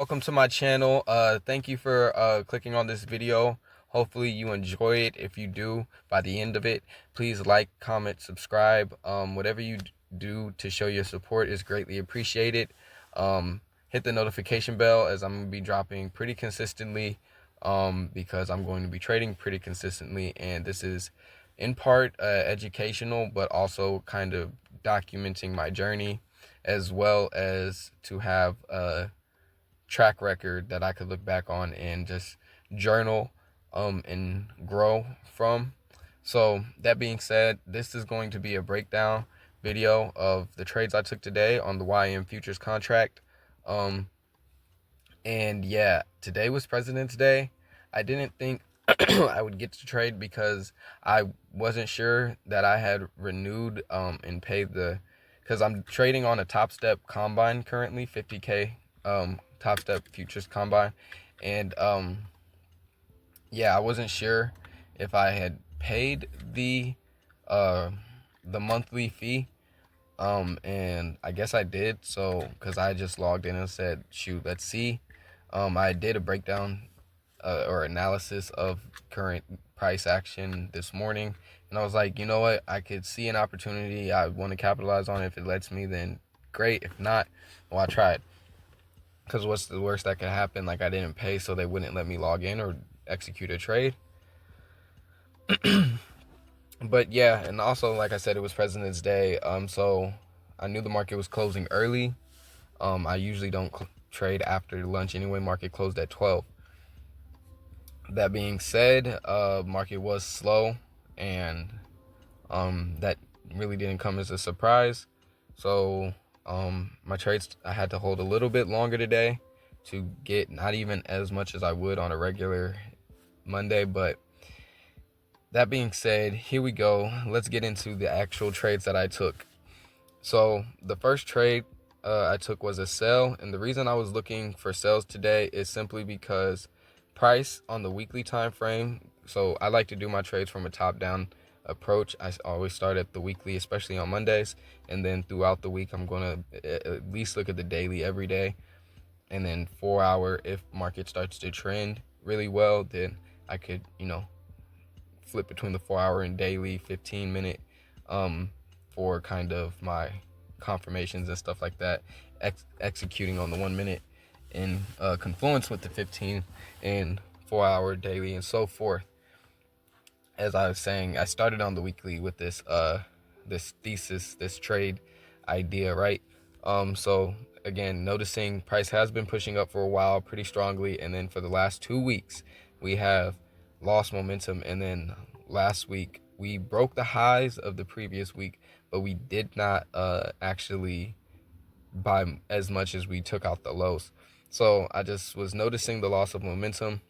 Welcome to my channel. Thank you for clicking on this video. Hopefully you enjoy it. If you do, by the end of it, please like, comment, subscribe. Whatever you do to show your support is greatly appreciated. Hit the notification bell, as I'm going to be dropping pretty consistently, because I'm going to be trading pretty consistently, and this is in part educational, but also kind of documenting my journey, as well as to have track record that I could look back on and just journal and grow from. So that being said, this is going to be a breakdown video of the trades I took today on the YM futures contract. And yeah, today was President's Day. I didn't think I would get to trade because I wasn't sure that I had renewed and paid because I'm trading on a Top Step combine currently, 50K Top Step futures combine, and yeah, I wasn't sure if I had paid the monthly fee, and I guess I did. So because I just logged in and said, shoot, let's see. I did a breakdown or analysis of current price action this morning, and I was like, you know what, I could see an opportunity. I want to capitalize on it. If it lets me, then great. If not, well, I tried. Because what's the worst that could happen? Like, I didn't pay, so they wouldn't let me log in or execute a trade. But yeah, and also, like I said, it was President's Day. So I knew the market was closing early. I usually don't trade after lunch anyway. Market closed at 12. That being said, market was slow, and that really didn't come as a surprise. So my trades, I had to hold a little bit longer today to get not even as much as I would on a regular Monday. But that being said, here we go. Let's get into the actual trades that I took. So the first trade I took was a sell, and the reason I was looking for sells today is simply because price on the weekly time frame. So I like to do my trades from a top down approach. I always start at the weekly, especially on Mondays, and then throughout the week I'm going to at least look at the daily every day, and then 4 hour. If market starts to trend really well, then I could flip between the 4 hour and daily 15-minute for kind of my confirmations and stuff like that, executing on the 1 minute in confluence with the 15 and 4 hour daily and so forth. As I was saying, I started on the weekly with this thesis, this trade idea, right? So again, noticing price has been pushing up for a while pretty strongly, and then for the last 2 weeks we have lost momentum, and then last week we broke the highs of the previous week, but we did not actually buy as much as we took out the lows. So I just was noticing the loss of momentum,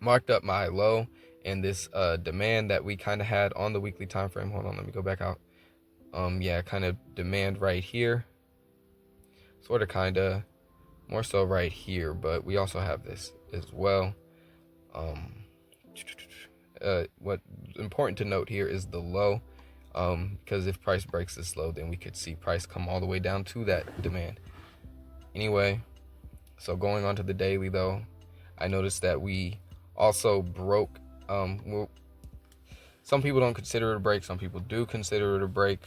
marked up my low, and this demand that we kind of had on the weekly time frame. Hold on, let me go back out. Yeah, kind of demand right here, sort of kind of more so right here, but we also have this as well. What's important to note here is the low, because if price breaks this low, then we could see price come all the way down to that demand. Anyway, so going on to the daily though, I noticed that we also broke, some people don't consider it a break, some people do consider it a break.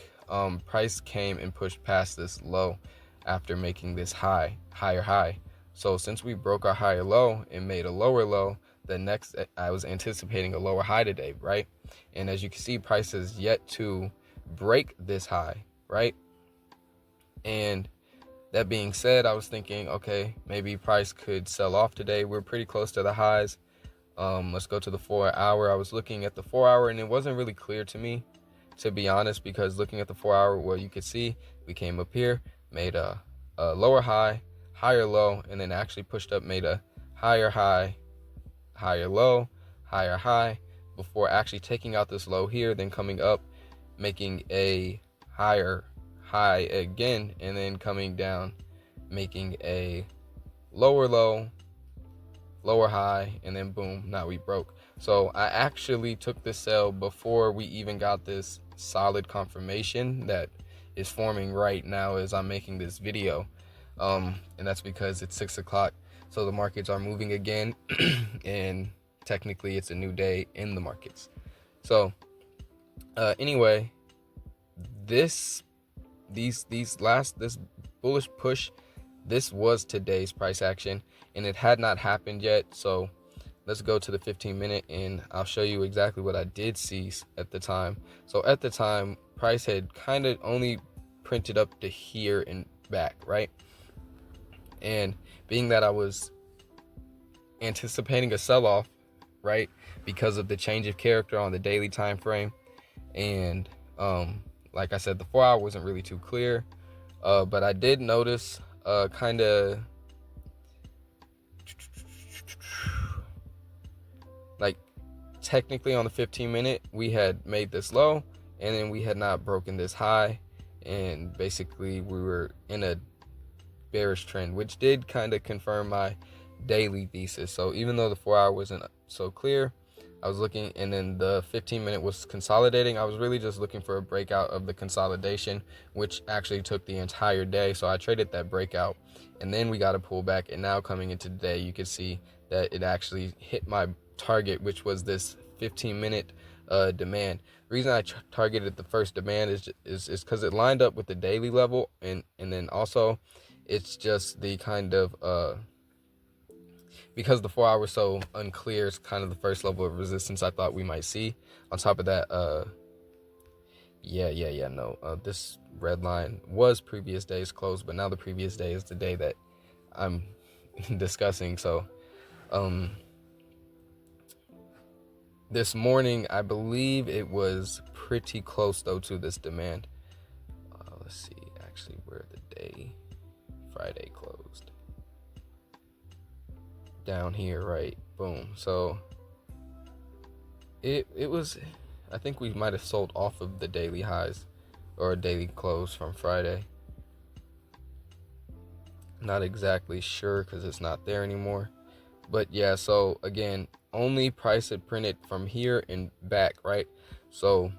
Price came and pushed past this low after making this higher high. So since we broke our higher low and made a lower low, the next, I was anticipating a lower high today, right? And as you can see, price has yet to break this high, right? And that being said, I was thinking, okay, maybe price could sell off today. We're pretty close to the highs. Let's go to the 4 hour. I was looking at the 4 hour, and it wasn't really clear to me, to be honest, because looking at the 4 hour, well, you could see we came up here, made a lower high, higher low, and then actually pushed up, made a higher high, higher low, higher high, before actually taking out this low here, then coming up, making a higher high again, and then coming down, making a lower low, lower high, and then boom, now we broke. So I actually took this sell before we even got this solid confirmation that is forming right now as I'm making this video. And that's because it's 6 o'clock So the markets are moving again, and technically it's a new day in the markets. So anyway, this bullish push, this was today's price action, and it had not happened yet. So let's go to the 15-minute, and I'll show you exactly what I did see at the time. So at the time, price had kind of only printed up to here and back, right? And being that I was anticipating a sell-off, right, because of the change of character on the daily time frame, and like I said, the 4 hour wasn't really too clear, but I did notice kind of like technically on the 15-minute we had made this low, and then we had not broken this high, and basically we were in a bearish trend, which did kind of confirm my daily thesis. So even though the 4 hour wasn't so clear, I was looking, and then the 15-minute was consolidating. I was really just looking for a breakout of the consolidation, which actually took the entire day. So I traded that breakout, and then we got a pullback, and now coming into today, you can see that it actually hit my target, which was this 15-minute demand. The reason I targeted the first demand is because it lined up with the daily level, and then also it's just the kind of because the 4 hour was so unclear, it's kind of the first level of resistance I thought we might see. On top of that, this red line was previous day's close, but now the previous day is the day that I'm discussing. So this morning, I believe it was pretty close though to this demand. Let's see actually where the day Friday closed. Down here, right? Boom. So it was, I think we might have sold off of the daily highs or daily close from Friday. Not exactly sure because it's not there anymore. But yeah, so again, only price had printed from here and back, right? So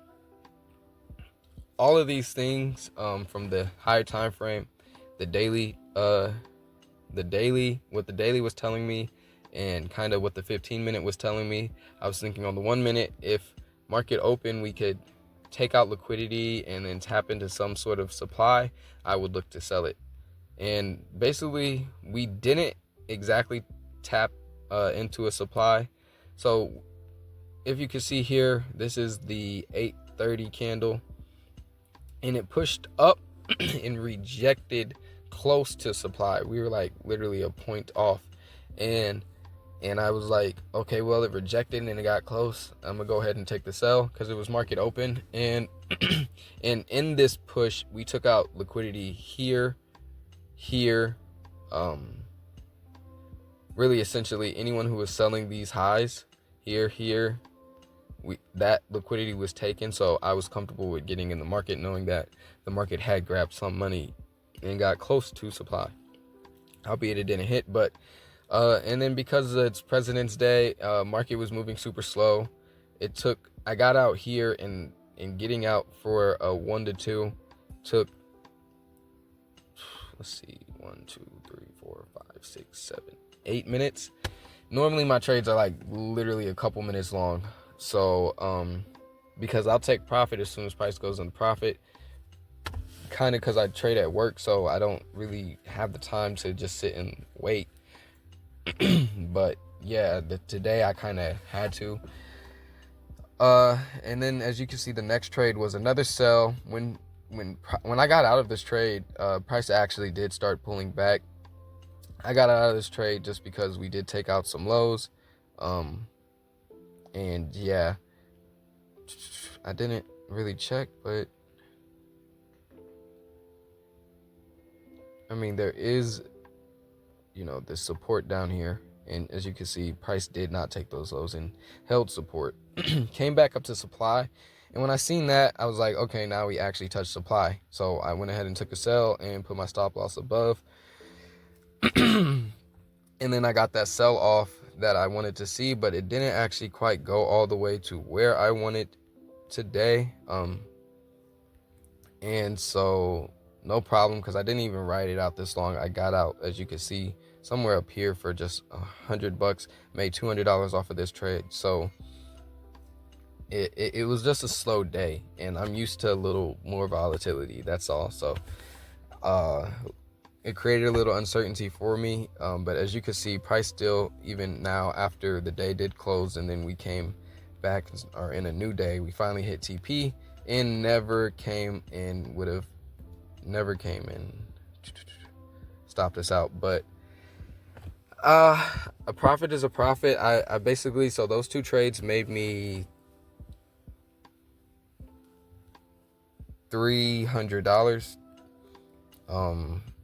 all of these things from the higher time frame, the daily, what the daily was telling me, and kind of what the 15-minute was telling me. I was thinking on the 1 minute, if market open, we could take out liquidity and then tap into some sort of supply, I would look to sell it. And basically, we didn't exactly tap into a supply. So if you can see here, this is the 8:30 candle, and it pushed up and rejected close to supply. We were like literally a point off, and I was like, okay, well, it rejected and it got close. I'm gonna go ahead and take the sell because it was market open. And and in this push, we took out liquidity here, really essentially anyone who was selling these highs here, that liquidity was taken. So I was comfortable with getting in the market, knowing that the market had grabbed some money and got close to supply, albeit it didn't hit. But and then because it's President's Day, market was moving super slow. I got out here, and getting out for a 1 to 2 took, let's see, 1, 2, 3, 4, 5, 6, 7, 8 minutes. Normally my trades are like literally a couple minutes long. So because I'll take profit as soon as price goes into profit, kind of because I trade at work, so I don't really have the time to just sit and wait. But yeah, today I kind of had to. And then as you can see, the next trade was another sell. When I got out of this trade, price actually did start pulling back. I got out of this trade just because we did take out some lows. And yeah, I didn't really check, but I mean, there is, this support down here. And as you can see, price did not take those lows and held support. Came back up to supply. And when I seen that, I was like, okay, now we actually touched supply. So I went ahead and took a sell and put my stop loss above. And then I got that sell off that I wanted to see, but it didn't actually quite go all the way to where I wanted today. And so no problem, because I didn't even ride it out this long. I got out, as you can see, somewhere up here for just $100. Made $200 off of this trade. So it was just a slow day, and I'm used to a little more volatility. That's all. So it created a little uncertainty for me, but as you can see, price still, even now after the day did close and then we came back, or in a new day, we finally hit TP and never came in, stopped us out. But a profit is a profit. I basically, so those two trades made me $300.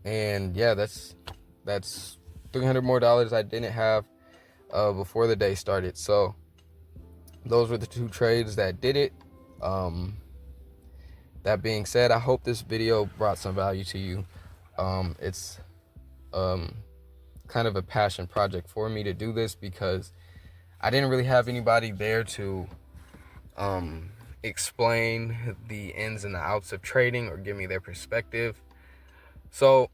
And yeah, that's $300 more I didn't have before the day started. So those were the two trades that did it. That being said, I hope this video brought some value to you. It's kind of a passion project for me to do this, because I didn't really have anybody there to explain the ins and the outs of trading or give me their perspective. So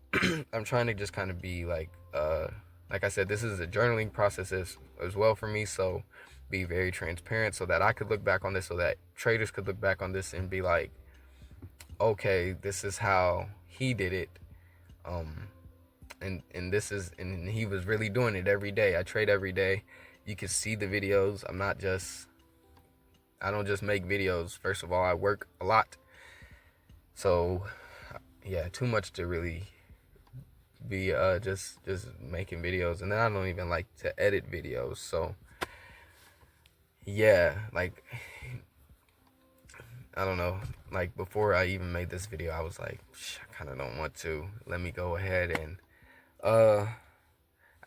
I'm trying to just kind of be like I said, this is a journaling process as well for me. So be very transparent so that I could look back on this, so that traders could look back on this and be like, okay, this is how he did it. And he was really doing it every day. I trade every day. You can see the videos. I don't just make videos. First of all, I work a lot. So yeah, too much to really be just making videos. And then I don't even like to edit videos. So yeah, like, I don't know, like before I even made this video, I was like, I kind of don't want to. Let me go ahead and I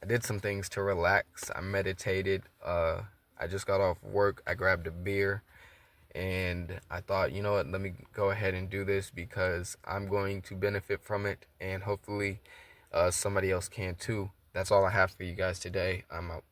did some things to relax. I meditated. I just got off work. I grabbed a beer. And I thought, you know what, let me go ahead and do this, because I'm going to benefit from it, and hopefully somebody else can too. That's all I have for you guys today. I'm out.